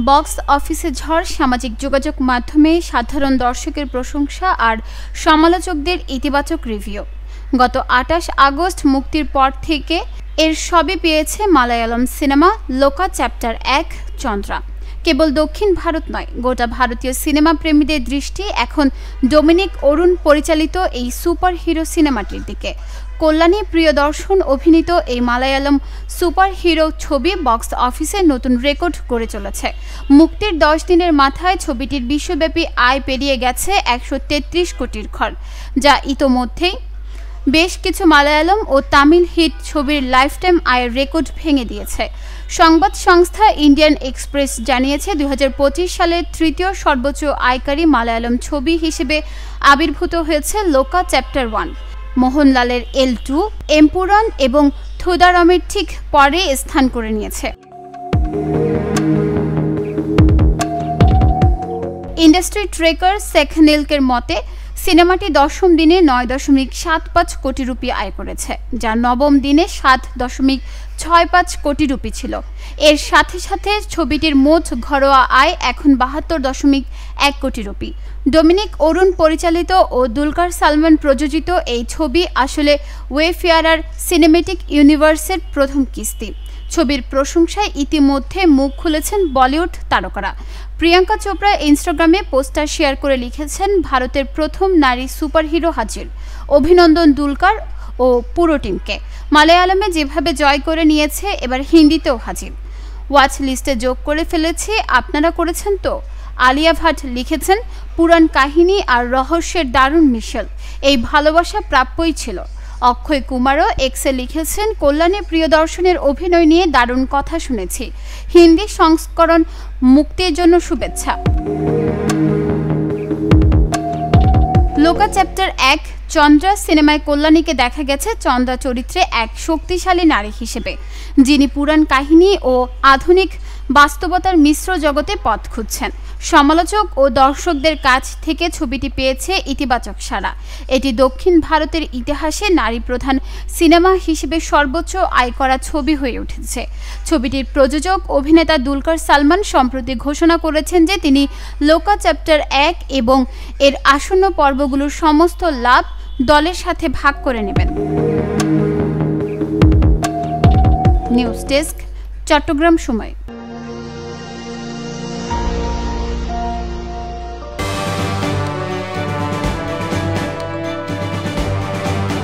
Box অফিসে ঝড়, সামাজিক যোগাযোগ মাধ্যমে সাধারণ দর্শকের প্রশংসা আর সমালোচকদের ইতিবাচক রিভিউ। গত ২৮ আগস্ট মুক্তির পর থেকে এর সবই পেয়েছে মালায়ালাম সিনেমা লোকা চ্যাপ্টার ১ চন্দ্রা। কেবল দক্ষিণ ভারত নয়, গোটা ভারতীয় সিনেমা প্রেমীদের দৃষ্টি এখন ডোমিনিক অরুণ পরিচালিত এই সুপার হিরো সিনেমাটির দিকে। কল্যাণী প্রিয়দর্শন অভিনীত এই মালায়ালাম সুপার হিরো ছবি বক্স অফিসে নতুন রেকর্ড গড়ে চলেছে। মুক্তির ১০ দিনের মাথায় ছবিটির বিশ্বব্যাপী আয় পেরিয়ে গেছে ১৩৩ কোটির ঘর, যা ইতোমধ্যেই বেশ কিছু মালায়ালাম ও তামিল হিট ছবির লাইফটাইম আয়ের রেকর্ড ভেঙে দিয়েছে। সংবাদ সংস্থা ইন্ডিয়ান এক্সপ্রেস জানিয়েছে ২০২৫ সালের তৃতীয় সর্বোচ্চ আয়কারী মালায়ালাম ছবি হিসেবে আবির্ভূত হয়েছে লোকা চ্যাপ্টার ১। মোহনলালের L2, এম্পুরন এবং থুদারমের ঠিক পরে স্থান করে নিয়েছে। ইন্ডাস্ট্রি ট্রেকার সেখনেলকের মতে সিনেমাটি দশম দিনে ৯.৭৫ কোটি রুপি আয় করেছে, যা নবম দিনে ৭.৬৫ কোটি রুপি ছিল। এর সাথে সাথে ছবিটির মোট ঘরোয়া আয় এখন ৭২.১ কোটি রুপি। ডোমিনিক অরুণ পরিচালিত ও দুলকার সালমান প্রযোজিত এই ছবি আসলে ওয়েফেয়ারার সিনেমেটিক ইউনিভার্সের প্রথম কিস্তি। ছবির প্রশংসায় ইতিমধ্যে মুখ খুলেছেন বলিউড তারকারা। প্রিয়াঙ্কা চোপড়া ইনস্টাগ্রামে পোস্টার শেয়ার করে লিখেছেন, ভারতের প্রথম নারী সুপারহিরো হাজির, অভিনন্দন দুলকার ও পুরো টিমকে। মালায়ালামে যেভাবে জয় করে নিয়েছে, এবার হিন্দিতেও হাজির। ওয়াচ লিস্টে যোগ করে ফেলেছি, আপনারা করেছেন তো? আলিয়া ভাট লিখেছেন, পুরাণ কাহিনী আর রহস্যের দারুণ মিশেল, এই ভালোবাসা প্রাপ্যই ছিল। অক্ষয় কুমারও এক্সে লিখেছেন, কল্যাণী প্রিয়দর্শনের অভিনয় নিয়ে দারুণ কথা শুনেছি, হিন্দি সংস্করণ মুক্তির জন্য শুভেচ্ছা। লোকা চ্যাপ্টার ১ চন্দ্রা সিনেমায় কল্যাণীকে দেখা গেছে চন্দ্রা চরিত্রে এক শক্তিশালী নারী হিসেবে, যিনি পুরাণ কাহিনী ও আধুনিক বাস্তবতার মিশ্র জগতে পথ খুঁজছেন। সমালোচক ও দর্শকদের কাছ থেকে ছবিটি পেয়েছে ইতিবাচক সাড়া। এটি দক্ষিণ ভারতের ইতিহাসে নারী প্রধান সিনেমা হিসেবে সর্বোচ্চ আয় করা ছবি হয়ে উঠেছে। ছবিটির প্রযোজক অভিনেতা দুলকার সালমান সম্প্রতি ঘোষণা করেছেন যে তিনি লোকা চ্যাপ্টার ১ এবং এর আসন্ন পর্বগুলোর সমস্ত লাভ দলের সাথে ভাগ করে নেবেন। নিউজ ডেস্ক, চট্টগ্রাম সময়।